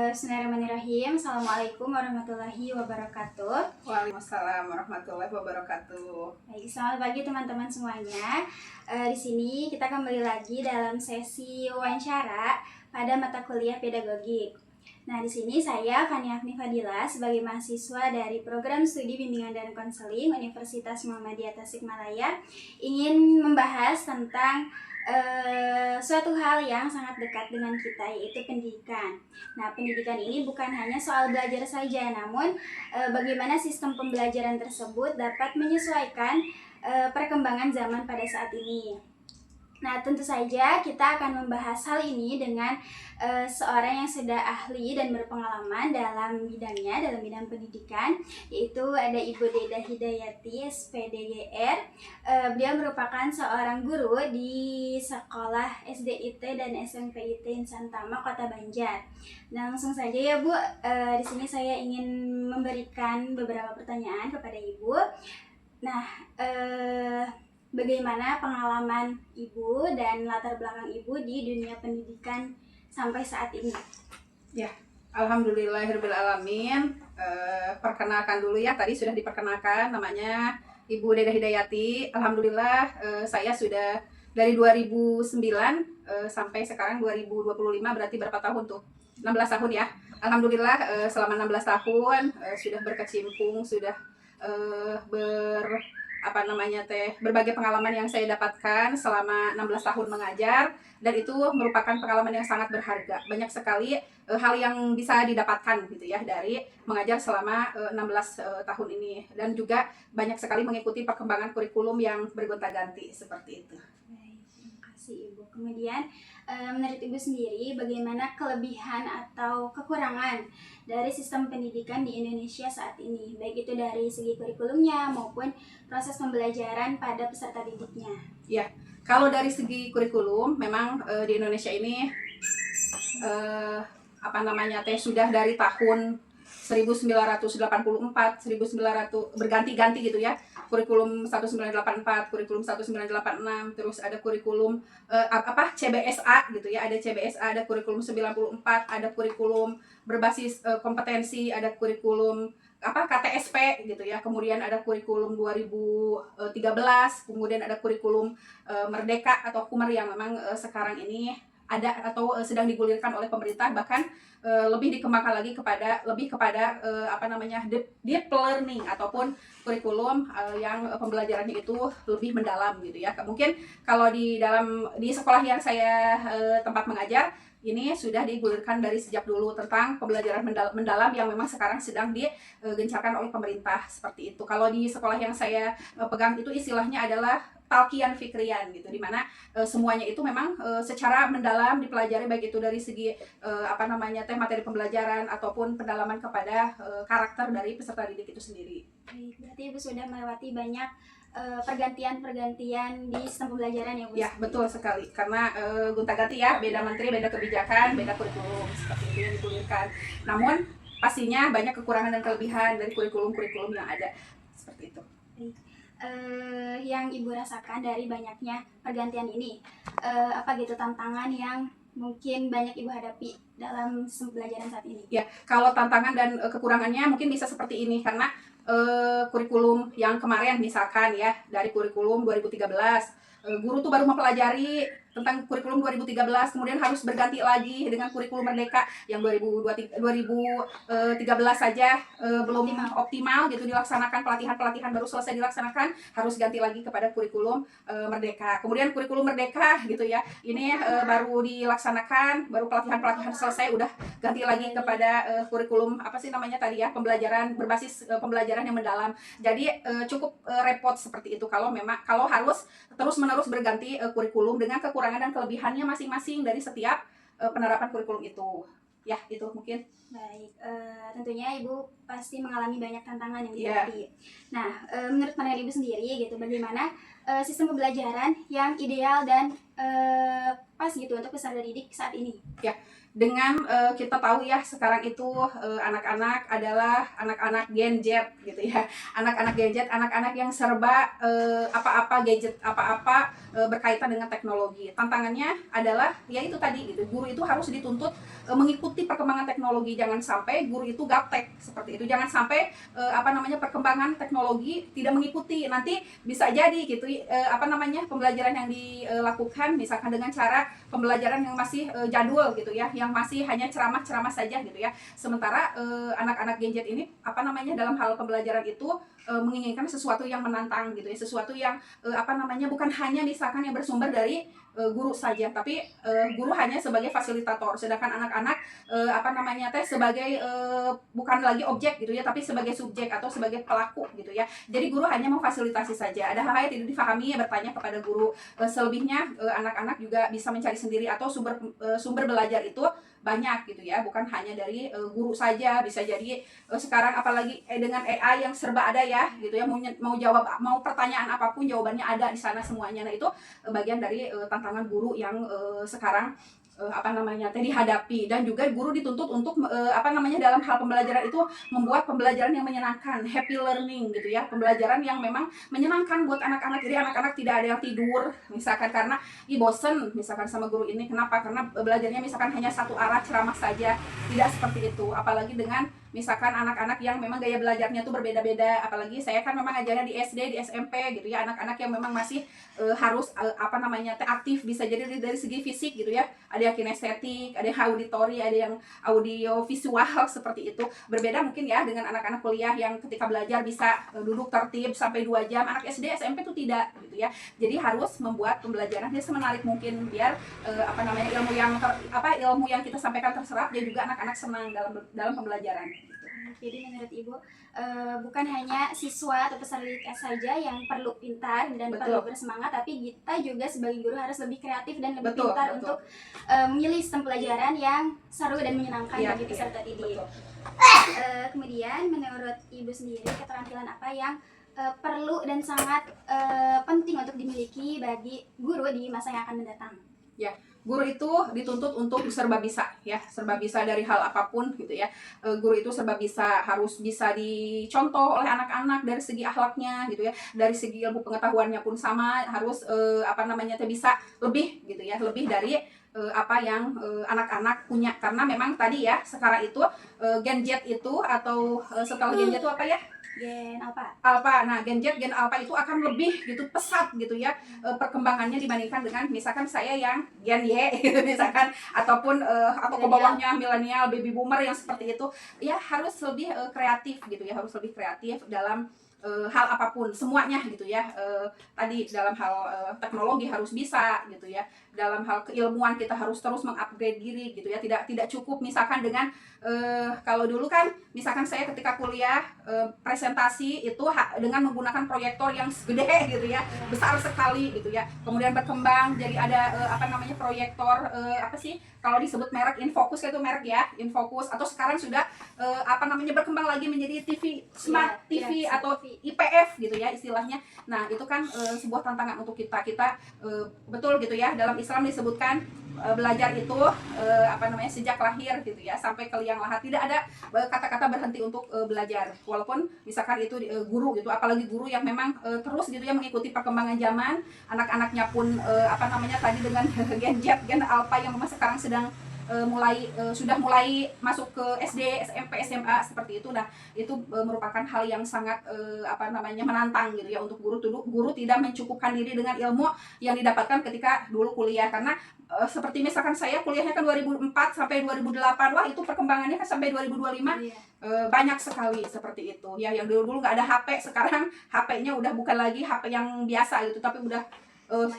Bismillahirrahmanirrahim. Assalamualaikum warahmatullahi wabarakatuh. Waalaikumsalam warahmatullahi wabarakatuh. Baik, selamat pagi teman-teman semuanya. Di sini kita kembali lagi dalam sesi wawancara pada mata kuliah pedagogik. Nah, di sini saya Fani Afni Fadila sebagai mahasiswa dari Program Studi Bimbingan dan Konseling Universitas Muhammadiyah Tasikmalaya ingin membahas tentang suatu hal yang sangat dekat dengan kita, yaitu pendidikan. Nah, pendidikan ini bukan hanya soal belajar saja, namun bagaimana sistem pembelajaran tersebut dapat menyesuaikan perkembangan zaman pada saat ini. Nah, tentu saja kita akan membahas hal ini dengan seorang yang sudah ahli dan berpengalaman dalam bidangnya, dalam bidang pendidikan, yaitu ada Ibu Deda Hidayati, SPDGR. Beliau merupakan seorang guru di sekolah SDIT dan SMPIT Insan Tama, Kota Banjar. Nah, langsung saja ya Bu, di sini saya ingin memberikan beberapa pertanyaan kepada Ibu. Nah, bagaimana pengalaman Ibu dan latar belakang Ibu di dunia pendidikan sampai saat ini? Ya, alhamdulillahirrahmanirrahim. Perkenalkan dulu ya, tadi sudah diperkenalkan, namanya Ibu Deda Hidayati. Alhamdulillah, saya sudah dari 2009 sampai sekarang 2025, berarti berapa tahun tuh? 16 tahun ya. Alhamdulillah, selama 16 tahun sudah berkecimpung, sudah berbagai pengalaman yang saya dapatkan selama 16 tahun mengajar, dan itu merupakan pengalaman yang sangat berharga. Banyak sekali hal yang bisa didapatkan gitu ya dari mengajar selama 16 tahun ini, dan juga banyak sekali mengikuti perkembangan kurikulum yang bergonta-ganti seperti itu. Baik, terima kasih Ibu. Kemudian menurut Ibu sendiri, bagaimana kelebihan atau kekurangan dari sistem pendidikan di Indonesia saat ini, baik itu dari segi kurikulumnya maupun proses pembelajaran pada peserta didiknya? Ya, kalau dari segi kurikulum, memang di Indonesia ini sudah dari tahun 1984, 1900 berganti-ganti gitu ya. Kurikulum 1984, kurikulum 1986, terus ada kurikulum CBSA gitu ya. Ada CBSA, ada kurikulum 94, ada kurikulum berbasis kompetensi, ada kurikulum KTSP gitu ya. Kemudian ada kurikulum 2013, kemudian ada kurikulum Merdeka atau Kumer yang memang sekarang ini ada atau sedang digulirkan oleh pemerintah, bahkan lebih dikembangkan lagi lebih kepada deep learning ataupun kurikulum yang pembelajarannya itu lebih mendalam gitu ya. Mungkin kalau di sekolah yang saya tempat mengajar ini sudah digulirkan dari sejak dulu tentang pembelajaran mendalam yang memang sekarang sedang digencarkan oleh pemerintah seperti itu. Kalau di sekolah yang saya pegang itu istilahnya adalah talkian fikrian gitu, dimana semuanya itu memang secara mendalam dipelajari, baik itu dari segi materi pembelajaran ataupun pendalaman kepada karakter dari peserta didik itu sendiri. Baik, berarti Ibu sudah melewati banyak pergantian di sistem pembelajaran ya Bu? Ya, betul sekali, karena gonta-ganti ya, beda menteri, beda kebijakan, beda kurikulum seperti itu yang digulirkan. Namun pastinya banyak kekurangan dan kelebihan dari kurikulum-kurikulum yang ada seperti itu. Baik. Yang Ibu rasakan dari banyaknya pergantian ini, apa gitu tantangan yang mungkin banyak Ibu hadapi dalam sistem pembelajaran saat ini? Ya, kalau tantangan dan kekurangannya mungkin bisa seperti ini, karena kurikulum yang kemarin misalkan ya, dari kurikulum 2013, guru tuh baru mempelajari tentang kurikulum 2013, kemudian harus berganti lagi dengan kurikulum Merdeka yang 2013 saja belum optimal gitu dilaksanakan, pelatihan baru selesai dilaksanakan, harus ganti lagi kepada kurikulum Merdeka. Kemudian kurikulum Merdeka gitu ya, ini baru dilaksanakan, baru pelatihan selesai, udah ganti lagi kepada kurikulum pembelajaran berbasis pembelajaran yang mendalam. Jadi cukup repot seperti itu kalau harus terus-menerus berganti kurikulum dengan kekurangan dan kelebihannya masing-masing dari setiap penerapan kurikulum itu. Ya, itu mungkin. Baik, tentunya Ibu pasti mengalami banyak tantangan yang dihadapi. Nah, menurut pandangan Ibu sendiri gitu, bagaimana sistem pembelajaran yang ideal dan pas gitu untuk peserta didik saat ini? Ya, dengan kita tahu ya sekarang itu anak-anak adalah anak-anak Gen Z gitu ya, anak-anak Gen Z, anak-anak yang serba apa-apa gadget, apa-apa berkaitan dengan teknologi. Tantangannya adalah ya itu tadi gitu, guru itu harus dituntut mengikuti perkembangan teknologi, jangan sampai guru itu gaptek seperti itu, jangan sampai perkembangan teknologi tidak mengikuti, nanti bisa jadi gitu pembelajaran yang dilakukan misalkan dengan cara pembelajaran yang masih jadul gitu ya, yang masih hanya ceramah-ceramah saja gitu ya. Sementara anak-anak Gen Z ini dalam hal pembelajaran itu menginginkan sesuatu yang menantang gitu ya, sesuatu yang bukan hanya misalkan yang bersumber dari guru saja, tapi guru hanya sebagai fasilitator, sedangkan anak-anak sebagai bukan lagi objek gitu ya, tapi sebagai subjek atau sebagai pelaku gitu ya. Jadi guru hanya memfasilitasi saja, ada hal-hal yang tidak difahami ya bertanya kepada guru. Selebihnya anak-anak juga bisa mencari sendiri, atau sumber belajar itu banyak gitu ya, bukan hanya dari guru saja. Bisa jadi sekarang apalagi dengan AI yang serba ada ya gitu ya, mau pertanyaan apapun jawabannya ada di sana semuanya. Nah itu bagian dari tantangan guru yang sekarang dihadapi. Dan juga guru dituntut untuk dalam hal pembelajaran itu membuat pembelajaran yang menyenangkan, happy learning gitu ya, pembelajaran yang memang menyenangkan buat anak-anak. Jadi anak-anak tidak ada yang tidur misalkan karena bosen misalkan sama guru ini. Kenapa? Karena belajarnya misalkan hanya satu arah ceramah saja. Tidak seperti itu, apalagi dengan misalkan anak-anak yang memang gaya belajarnya tuh berbeda-beda. Apalagi saya kan memang ngajarnya di SD, di SMP gitu ya, anak-anak yang memang masih harus aktif, bisa jadi dari segi fisik gitu ya, ada yang kinestetik, ada yang auditori, ada yang audio visual seperti itu. Berbeda mungkin ya dengan anak-anak kuliah yang ketika belajar bisa duduk tertib sampai 2 jam. Anak SD, SMP itu tidak gitu ya. Jadi harus membuat pembelajarannya semenarik mungkin biar ilmu yang kita sampaikan terserap, dan juga anak-anak senang dalam pembelajaran. Jadi menurut Ibu bukan hanya siswa atau peserta didik saja yang perlu pintar dan perlu bersemangat, tapi kita juga sebagai guru harus lebih kreatif dan lebih pintar untuk memilih sistem pelajaran yang seru dan menyenangkan bagi peserta didik. Kemudian menurut Ibu sendiri, keterampilan apa yang perlu dan sangat penting untuk dimiliki bagi guru di masa yang akan mendatang? Ya, guru itu dituntut untuk serba bisa ya, serba bisa dari hal apapun gitu ya. Guru itu serba bisa, harus bisa dicontoh oleh anak-anak dari segi akhlaknya gitu ya, dari segi ilmu pengetahuannya pun sama, harus bisa lebih gitu ya, lebih dari apa yang anak-anak punya. Karena memang tadi ya, sekarang itu Gen Z itu atau setelah Gen Z itu apa ya? Gen Alpha. Nah Gen Z, Gen Alpha itu akan lebih gitu pesat gitu ya perkembangannya dibandingkan dengan misalkan saya yang Gen Y gitu misalkan, ataupun atau ke bawahnya milenial, baby boomer yang seperti itu ya. Harus lebih kreatif gitu ya, harus lebih kreatif dalam hal apapun, semuanya gitu ya. Tadi dalam hal teknologi harus bisa gitu ya, dalam hal keilmuan kita harus terus mengupgrade diri gitu ya. Tidak cukup misalkan dengan kalau dulu kan misalkan saya ketika kuliah presentasi itu dengan menggunakan proyektor yang gede gitu ya, besar sekali gitu ya. Kemudian berkembang jadi ada proyektor kalau disebut merek Infocus, itu merek ya, Infocus. Atau sekarang sudah berkembang lagi menjadi TV, Smart TV atau IPF gitu ya istilahnya. Nah itu kan sebuah tantangan untuk kita betul gitu ya. Dalam Islam disebutkan belajar itu sejak lahir gitu ya sampai ke liang lahat, tidak ada kata-kata berhenti untuk belajar. Walaupun misalkan itu guru gitu, apalagi guru yang memang terus gitu ya mengikuti perkembangan zaman. Anak-anaknya pun tadi dengan Gen Z, Gen Alpha yang memang sekarang sudah mulai masuk ke SD, SMP, SMA seperti itu. Nah itu merupakan hal yang sangat menantang gitu ya untuk guru. Guru tidak mencukupkan diri dengan ilmu yang didapatkan ketika dulu kuliah. Karena seperti misalkan saya kuliahnya kan 2004 sampai 2008, wah itu perkembangannya kan sampai 2025. Banyak sekali seperti itu ya. Yang dulu nggak ada HP, sekarang HP-nya udah bukan lagi HP yang biasa gitu, tapi udah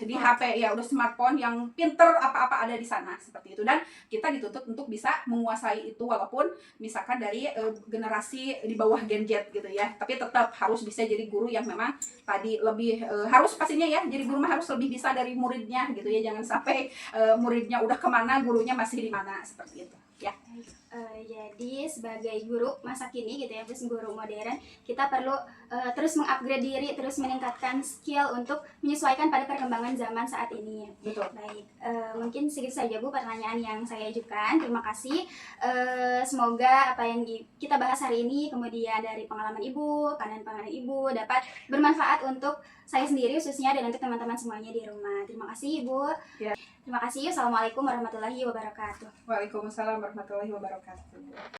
di HP ya, udah smartphone yang pinter, apa-apa ada di sana seperti itu. Dan kita dituntut untuk bisa menguasai itu, walaupun misalkan dari generasi di bawah Gen Z gitu ya, tapi tetap harus bisa jadi guru yang memang tadi lebih harus pastinya ya, jadi guru mah harus lebih bisa dari muridnya gitu ya. Jangan sampai muridnya udah kemana, gurunya masih di mana seperti itu ya. Jadi sebagai guru masa kini gitu ya, terus guru modern, kita perlu terus mengupgrade diri, terus meningkatkan skill untuk menyesuaikan pada perkembangan zaman saat ini. Betul. Baik, mungkin segitu saja Bu pertanyaan yang saya ajukan. Terima kasih. Semoga apa yang kita bahas hari ini, kemudian dari pengalaman Ibu, pandangan Ibu dapat bermanfaat untuk saya sendiri khususnya dan untuk teman-teman semuanya di rumah. Terima kasih Ibu. Ya. Terima kasih. Assalamualaikum warahmatullahi wabarakatuh. Waalaikumsalam warahmatullahi wabarakatuh.